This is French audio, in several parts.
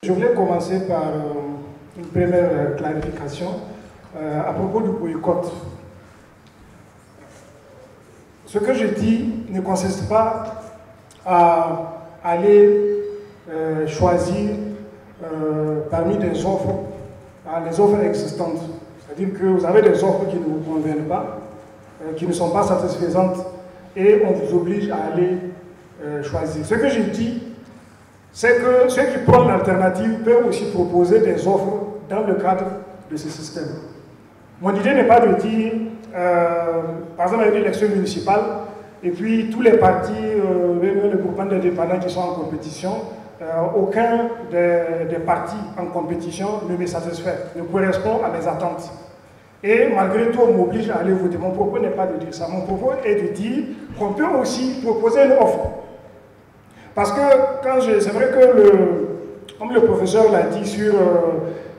Je voulais commencer par une première clarification à propos du boycott. Ce que je dis ne consiste pas à aller choisir parmi des offres, les offres existantes. C'est-à-dire que vous avez des offres qui ne vous conviennent pas, qui ne sont pas satisfaisantes, et on vous oblige à aller choisir. Ce que je dis, c'est que ceux qui prennent l'alternative peuvent aussi proposer des offres dans le cadre de ce système. Mon idée n'est pas de dire, par exemple, il y a une élection municipale, et puis tous les partis, les groupements d'indépendants qui sont en compétition, aucun des partis en compétition ne me satisfait, ne correspond à mes attentes. Et malgré tout, on m'oblige à aller voter. Mon propos n'est pas de dire ça. Mon propos est de dire qu'on peut aussi proposer une offre. Parce que c'est vrai que, comme le professeur l'a dit sur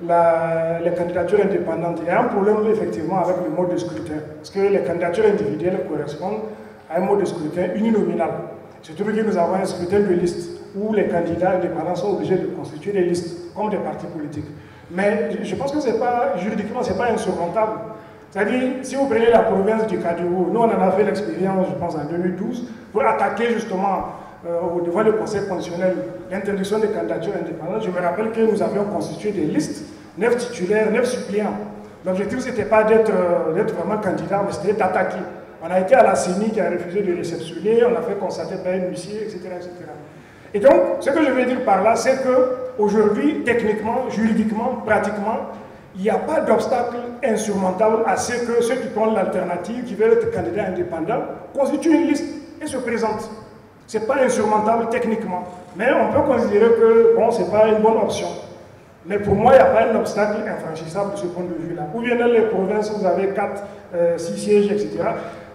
les candidatures indépendantes, il y a un problème effectivement avec le mode de scrutin. Parce que les candidatures individuelles correspondent à un mode de scrutin uninominal. Surtout que nous avons un scrutin de liste où les candidats indépendants sont obligés de constituer des listes, comme des partis politiques. Mais je pense que juridiquement, ce n'est pas insurmontable. C'est-à-dire, si vous prenez la province du Cameroun, nous on en a fait l'expérience, je pense, en 2012, pour attaquer justement devant le Conseil constitutionnel l'interdiction des candidatures indépendantes. Je me rappelle que nous avions constitué des listes, 9 titulaires, 9 suppléants. L'objectif, ce n'était pas d'être vraiment candidat, mais c'était d'attaquer. On a été à la CENI qui a refusé de réceptionner, on a fait constater par un huissier, etc., etc. Et donc, ce que je veux dire par là, c'est qu'aujourd'hui, techniquement, juridiquement, pratiquement, il n'y a pas d'obstacle insurmontable à ce que ceux qui prennent l'alternative, qui veulent être candidats indépendants, constituent une liste et se présentent. Ce n'est pas insurmontable techniquement, mais on peut considérer que bon, ce n'est pas une bonne option. Mais pour moi, il n'y a pas un obstacle infranchissable de ce point de vue-là. Ou bien dans les provinces, vous avez 4, 6 sièges, etc.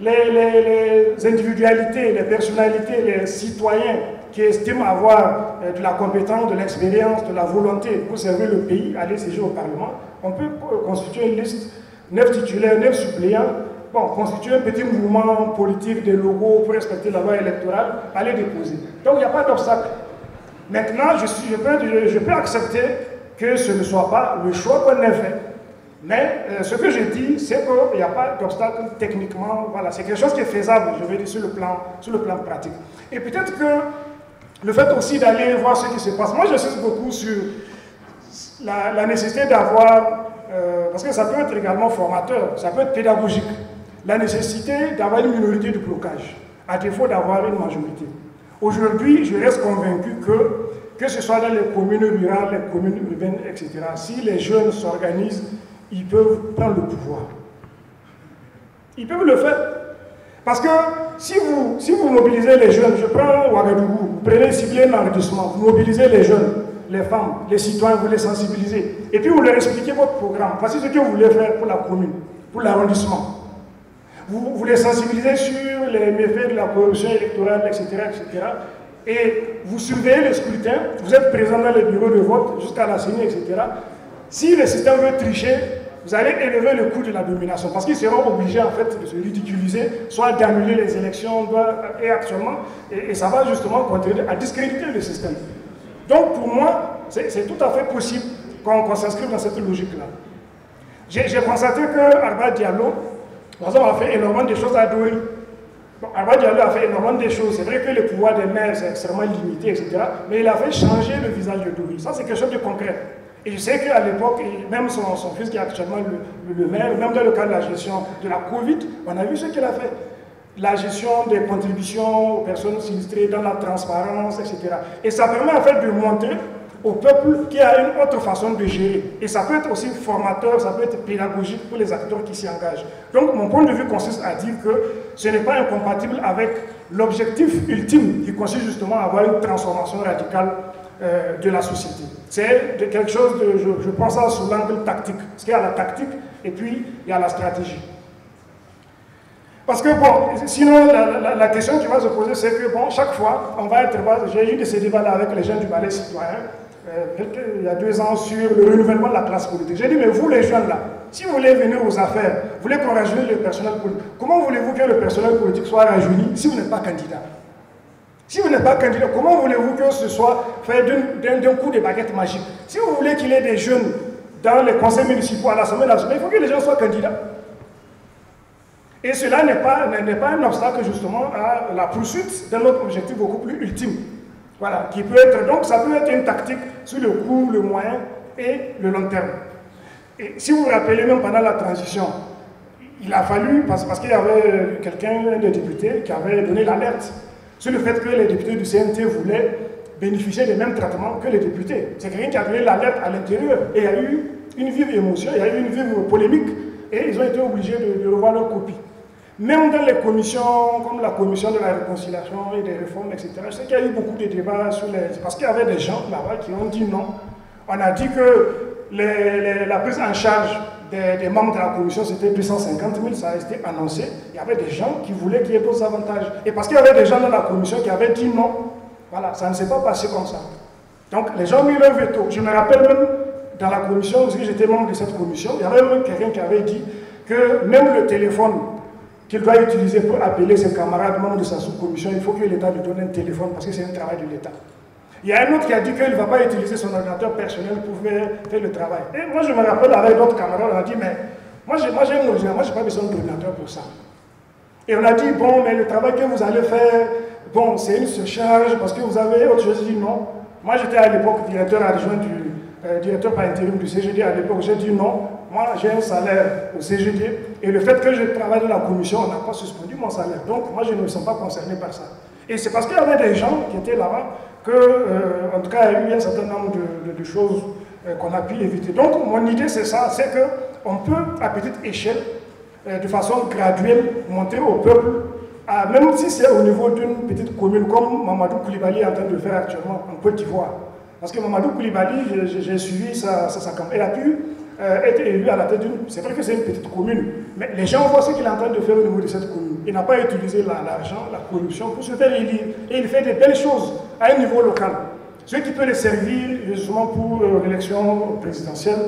Les individualités, les personnalités, les citoyens qui estiment avoir de la compétence, de l'expérience, de la volonté pour servir le pays, aller siéger au Parlement, on peut constituer une liste, 9 titulaires, 9 suppléants, bon, constituer un petit mouvement politique, des logos pour respecter la loi électorale, aller déposer. Donc il n'y a pas d'obstacle. Maintenant, je peux accepter que ce ne soit pas le choix qu'on ait fait. Mais ce que je dis, c'est qu'il n'y a pas d'obstacle techniquement. Voilà, c'est quelque chose qui est faisable, je veux dire, sur le plan pratique. Et peut-être que le fait aussi d'aller voir ce qui se passe. Moi, j'insiste beaucoup sur la nécessité d'avoir, parce que ça peut être également formateur, ça peut être pédagogique, la nécessité d'avoir une minorité de blocage, à défaut d'avoir une majorité. Aujourd'hui, je reste convaincu que ce soit dans les communes rurales, les communes urbaines, etc., si les jeunes s'organisent, ils peuvent prendre le pouvoir. Ils peuvent le faire. Parce que si vous mobilisez les jeunes, je prends Ouagadougou, vous prenez ciblé un arrondissement, vous mobilisez les jeunes, les femmes, les citoyens, vous les sensibilisez, et puis vous leur expliquez votre programme. Voici ce que vous voulez faire pour la commune, pour l'arrondissement. Vous les sensibilisez sur les méfaits de la corruption électorale, etc., etc., et vous surveillez le scrutin, vous êtes présent dans les bureaux de vote jusqu'à la CENI, etc. Si le système veut tricher, vous allez élever le coût de la domination, parce qu'ils seront obligés en fait de se ridiculiser, soit d'annuler les élections, et actuellement, et ça va justement contribuer à discréditer le système. Donc pour moi, c'est tout à fait possible qu'on s'inscrive dans cette logique-là. J'ai constaté que Arba Diallo, par exemple, a fait énormément de choses à Dori. Bon, Arba Diallo a fait énormément de choses. C'est vrai que le pouvoir des maires est extrêmement limité, etc. Mais il a fait changer le visage de Dori. Ça, c'est quelque chose de concret. Et je sais qu'à l'époque, même son fils qui est actuellement le maire, même dans le cadre de la gestion de la Covid, on a vu ce qu'il a fait. La gestion des contributions aux personnes sinistrées dans la transparence, etc. Et ça permet en fait de montrer au peuple qu'il y a une autre façon de gérer. Et ça peut être aussi formateur, ça peut être pédagogique pour les acteurs qui s'y engagent. Donc mon point de vue consiste à dire que ce n'est pas incompatible avec l'objectif ultime qui consiste justement à avoir une transformation radicale de la société. C'est quelque chose de, je pense ça sous l'angle tactique. Parce qu'il y a la tactique et puis il y a la stratégie. Parce que bon, sinon la question qui va se poser, c'est que bon, chaque fois, on va être, j'ai eu de ces débats-là avec les jeunes du Balai citoyen, il y a 2 ans, sur le renouvellement de la classe politique. J'ai dit, mais vous les jeunes là, si vous voulez venir aux affaires, vous voulez qu'on rajeunisse le personnel politique, comment voulez-vous que le personnel politique soit rajeuni si vous n'êtes pas candidat? Si vous n'êtes pas candidat, comment voulez-vous que ce soit fait d'un coup de baguette magique? Si vous voulez qu'il y ait des jeunes dans les conseils municipaux, à l'Assemblée nationale, il faut que les gens soient candidats. Et cela n'est pas un obstacle justement à la poursuite d'un autre objectif beaucoup plus ultime. Voilà, qui peut être, donc ça peut être une tactique sur le court, le moyen et le long terme. Et si vous vous rappelez, même pendant la transition, il a fallu, parce qu'il y avait quelqu'un, un des députés, qui avait donné l'alerte sur le fait que les députés du CNT voulaient bénéficier des mêmes traitements que les députés. C'est quelqu'un qui a donné l'alerte à l'intérieur et il y a eu une vive émotion, il y a eu une vive polémique et ils ont été obligés de revoir leur copie. Même dans les commissions, comme la commission de la réconciliation et des réformes, etc., je sais qu'il y a eu beaucoup de débats sur les... Parce qu'il y avait des gens là-bas qui ont dit non. On a dit que la prise en charge des membres de la commission, c'était 250 000, ça a été annoncé. Il y avait des gens qui voulaient qu'il y ait d'autres avantages. Et parce qu'il y avait des gens dans la commission qui avaient dit non, voilà, ça ne s'est pas passé comme ça. Donc les gens ont mis leur veto. Je me rappelle même dans la commission, parce que j'étais membre de cette commission, il y avait même quelqu'un qui avait dit que même le téléphone qu'il doit utiliser pour appeler ses camarades membres de sa sous-commission, il faut que l'État lui donne un téléphone parce que c'est un travail de l'État. Il y a un autre qui a dit qu'il ne va pas utiliser son ordinateur personnel pour faire le travail. Et moi, je me rappelle avec d'autres camarades, on a dit, mais moi j'ai un ordinateur, moi je n'ai pas besoin d'ordinateur pour ça. Et on a dit, bon, mais le travail que vous allez faire, bon, c'est une surcharge parce que vous avez autre chose. J'ai dit non. Moi, j'étais à l'époque directeur adjoint directeur par intérim du CGD à l'époque. J'ai dit non. Moi, j'ai un salaire au CGD et le fait que je travaille dans la commission, on n'a pas suspendu mon salaire. Donc, moi, je ne me sens pas concerné par ça. Et c'est parce qu'il y avait des gens qui étaient là-bas que, en tout cas, il y a eu un certain nombre de choses qu'on a pu éviter. Donc, mon idée, c'est ça, c'est qu'on peut, à petite échelle, de façon graduelle, montrer au peuple, même si c'est au niveau d'une petite commune, comme Mamadou Koulibaly est en train de le faire actuellement en Côte d'Ivoire. Parce que Mamadou Koulibaly, j'ai suivi sa campagne, il a pu être élu à la tête d'une... C'est vrai que c'est une petite commune, mais les gens voient ce qu'il est en train de faire au niveau de cette commune. Il n'a pas utilisé l'argent, la corruption pour se faire élire. Et il fait de belles choses à un niveau local. Ce qui peut les servir justement pour l'élection présidentielle,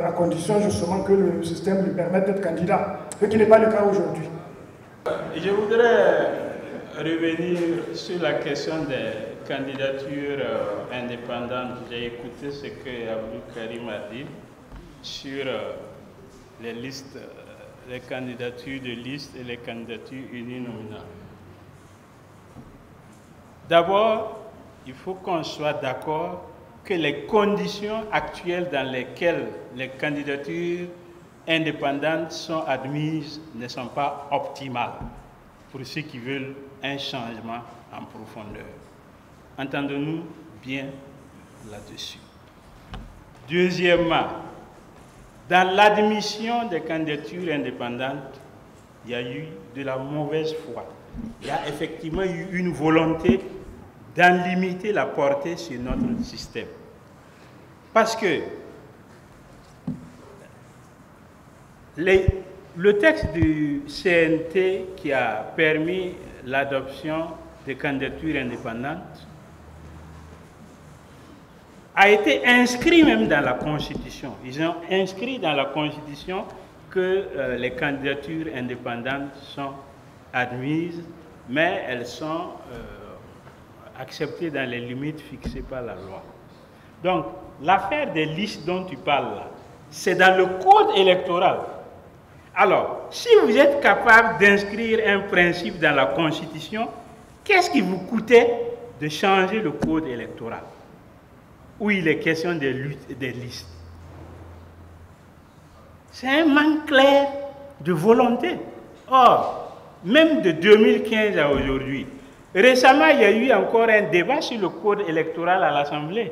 à condition justement que le système lui permette d'être candidat, ce qui n'est pas le cas aujourd'hui. Je voudrais revenir sur la question des candidatures indépendantes. J'ai écouté ce que Abdou Karim a dit sur les listes, les candidatures de liste et les candidatures uninominales. D'abord, il faut qu'on soit d'accord que les conditions actuelles dans lesquelles les candidatures indépendantes sont admises ne sont pas optimales pour ceux qui veulent un changement en profondeur. Entendons-nous bien là-dessus. Deuxièmement, dans l'admission des candidatures indépendantes, il y a eu de la mauvaise foi. Il y a effectivement eu une volonté d'en limiter la portée sur notre système. Parce que le texte du CNT qui a permis l'adoption des candidatures indépendantes a été inscrit même dans la Constitution. Ils ont inscrit dans la Constitution que les candidatures indépendantes sont admises, mais elles sont acceptées dans les limites fixées par la loi. Donc, l'affaire des listes dont tu parles là, c'est dans le code électoral. Alors, si vous êtes capable d'inscrire un principe dans la Constitution, qu'est-ce qui vous coûtait de changer le code électoral où il est question des listes? C'est un manque clair de volonté. Or, même de 2015 à aujourd'hui, récemment, il y a eu encore un débat sur le code électoral à l'Assemblée.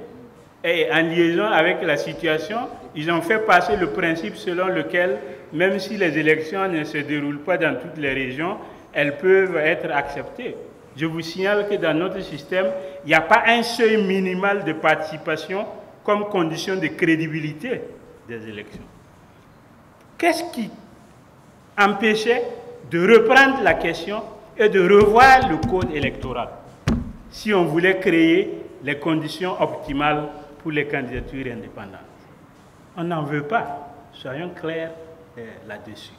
Et en liaison avec la situation, ils ont fait passer le principe selon lequel, même si les élections ne se déroulent pas dans toutes les régions, elles peuvent être acceptées. Je vous signale que dans notre système, il n'y a pas un seuil minimal de participation comme condition de crédibilité des élections. Qu'est-ce qui empêchait de reprendre la question et de revoir le code électoral si on voulait créer les conditions optimales pour les candidatures indépendantes? On n'en veut pas, soyons clairs là-dessus.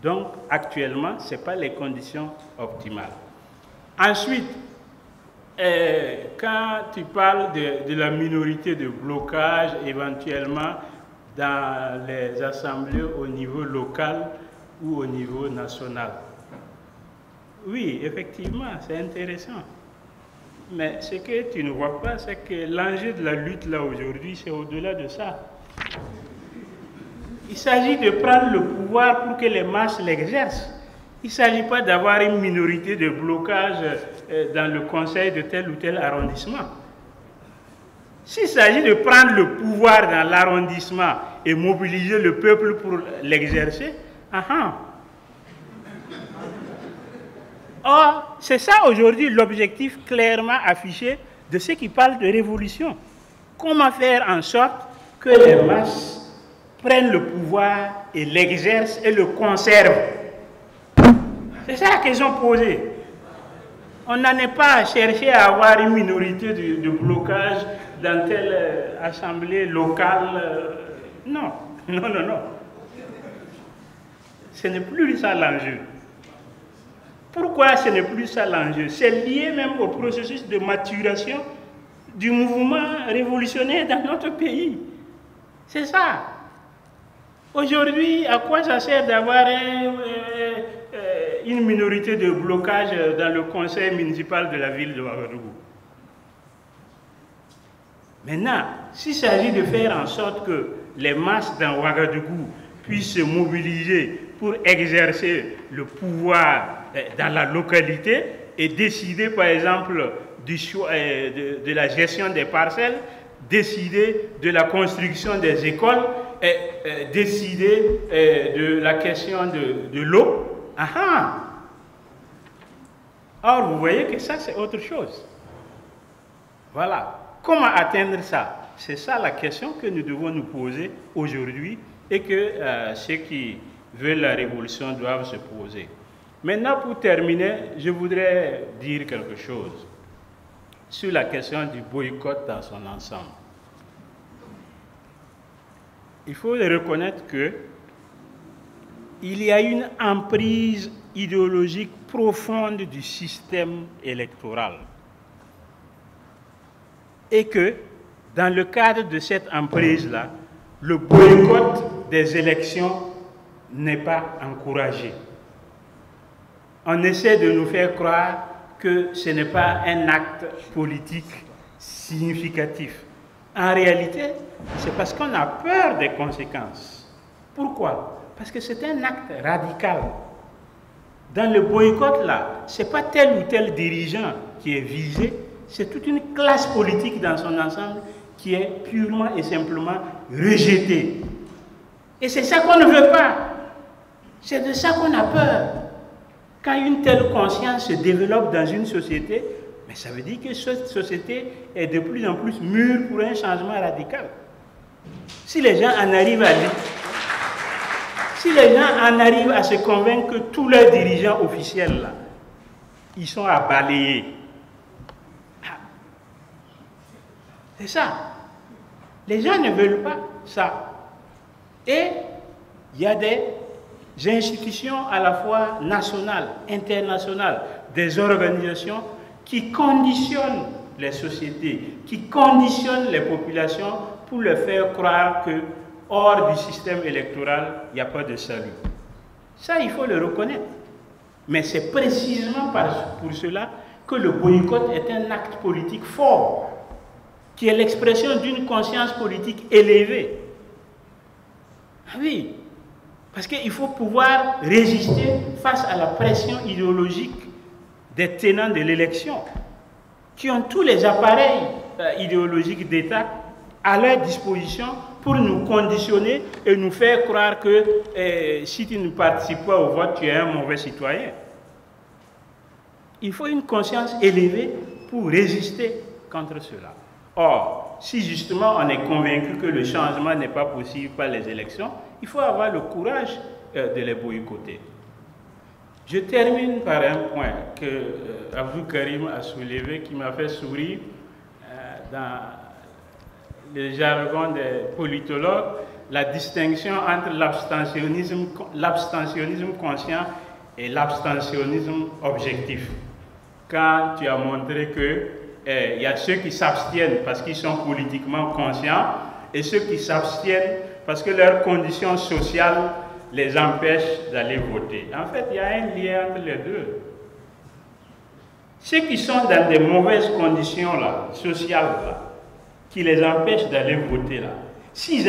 Donc, actuellement, ce n'est pas les conditions optimales. Ensuite, quand tu parles de la minorité de blocage, éventuellement dans les assemblées au niveau local ou au niveau national, oui, effectivement, c'est intéressant. Mais ce que tu ne vois pas, c'est que l'enjeu de la lutte là aujourd'hui, c'est au-delà de ça. Il s'agit de prendre le pouvoir pour que les masses l'exercent. Il ne s'agit pas d'avoir une minorité de blocage dans le conseil de tel ou tel arrondissement. S'il s'agit de prendre le pouvoir dans l'arrondissement et mobiliser le peuple pour l'exercer, Or, c'est ça aujourd'hui l'objectif clairement affiché de ceux qui parlent de révolution. Comment faire en sorte que les masses prennent le pouvoir et l'exercent et le conservent. C'est ça qu'ils ont posé. On n'en est pas à chercher à avoir une minorité de blocage dans telle assemblée locale. Non, non, non, non. Ce n'est plus ça l'enjeu. Pourquoi ce n'est plus ça l'enjeu? C'est lié même au processus de maturation du mouvement révolutionnaire dans notre pays. C'est ça. Aujourd'hui, à quoi ça sert d'avoir une minorité de blocage dans le conseil municipal de la ville de Ouagadougou? Maintenant, s'il s'agit de faire en sorte que les masses dans Ouagadougou puissent se mobiliser pour exercer le pouvoir dans la localité et décider, par exemple, du choix, de la gestion des parcelles, décider de la construction des écoles, décider de la question de l'eau. Or, vous voyez que ça, c'est autre chose. Voilà. Comment atteindre ça? C'est ça la question que nous devons nous poser aujourd'hui et que ceux qui veulent la révolution doivent se poser. Maintenant, pour terminer, je voudrais dire quelque chose sur la question du boycott dans son ensemble. Il faut reconnaître qu'il y a une emprise idéologique profonde du système électoral et que, dans le cadre de cette emprise-là, le boycott des élections n'est pas encouragé. On essaie de nous faire croire que ce n'est pas un acte politique significatif. En réalité, c'est parce qu'on a peur des conséquences. Pourquoi? Parce que c'est un acte radical. Dans le boycott, là, ce n'est pas tel ou tel dirigeant qui est visé, c'est toute une classe politique dans son ensemble qui est purement et simplement rejetée. Et c'est ça qu'on ne veut pas. C'est de ça qu'on a peur. Quand une telle conscience se développe dans une société, mais ça veut dire que cette société est de plus en plus mûre pour un changement radical. Si les gens en arrivent à se convaincre que tous leurs dirigeants officiels, là, ils sont à balayer. C'est ça. Les gens ne veulent pas ça. Et il y a des institutions à la fois nationales, internationales, des organisations qui conditionnent les sociétés, qui conditionnent les populations pour leur faire croire que hors du système électoral, il n'y a pas de salut. Ça, il faut le reconnaître. Mais c'est précisément pour cela que le boycott est un acte politique fort, qui est l'expression d'une conscience politique élevée. Ah oui, parce qu'il faut pouvoir résister face à la pression idéologique des tenants de l'élection, qui ont tous les appareils idéologiques d'État à leur disposition pour nous conditionner et nous faire croire que si tu ne participes pas au vote, tu es un mauvais citoyen. Il faut une conscience élevée pour résister contre cela. Or, si justement on est convaincu que le changement n'est pas possible par les élections, il faut avoir le courage de les boycotter. Je termine par un point que Abdou Karim a soulevé qui m'a fait sourire dans le jargon des politologues, la distinction entre l'abstentionnisme conscient et l'abstentionnisme objectif. Quand tu as montré que il y a ceux qui s'abstiennent parce qu'ils sont politiquement conscients et ceux qui s'abstiennent parce que leurs conditions sociales les empêchent d'aller voter. En fait, il y a un lien entre les deux. Ceux qui sont dans des mauvaises conditions là, sociales, là, qui les empêchent d'aller voter, là, si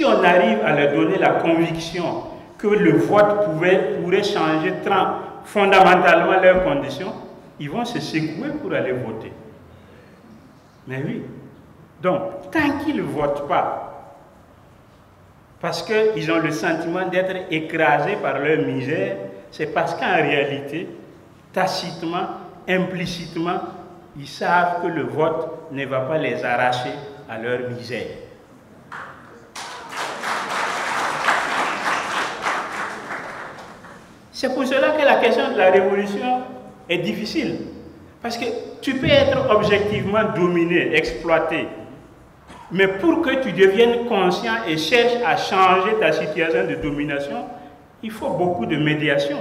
on arrive à leur donner la conviction que le vote pourrait changer fondamentalement leurs conditions, ils vont se secouer pour aller voter. Mais oui. Donc, tant qu'ils ne votent pas, parce qu'ils ont le sentiment d'être écrasés par leur misère, c'est parce qu'en réalité, tacitement, implicitement, ils savent que le vote ne va pas les arracher à leur misère. C'est pour cela que la question de la révolution est difficile. Parce que tu peux être objectivement dominé, exploité. Mais pour que tu deviennes conscient et cherches à changer ta situation de domination, il faut beaucoup de médiation.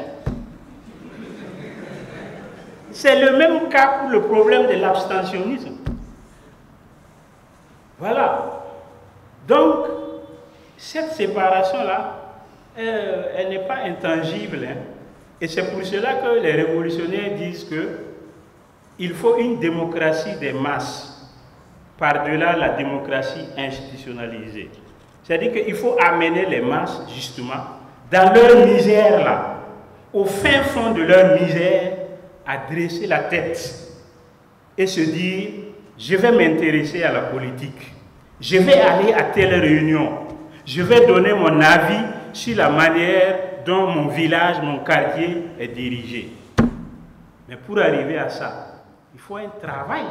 C'est le même cas pour le problème de l'abstentionnisme. Voilà. Donc, cette séparation-là, elle n'est pas intangible. Hein. Et c'est pour cela que les révolutionnaires disent qu'il faut une démocratie des masses par-delà la démocratie institutionnalisée. C'est-à-dire qu'il faut amener les masses, justement, dans leur misère, là, au fin fond de leur misère, à dresser la tête et se dire, je vais m'intéresser à la politique, je vais aller à telle réunion, je vais donner mon avis sur la manière dont mon village, mon quartier est dirigé. Mais pour arriver à ça, il faut un travail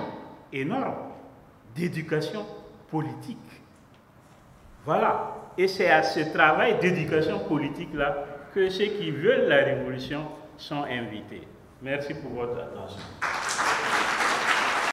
énorme d'éducation politique. Voilà. Et c'est à ce travail d'éducation politique-là que ceux qui veulent la révolution sont invités. Merci pour votre attention.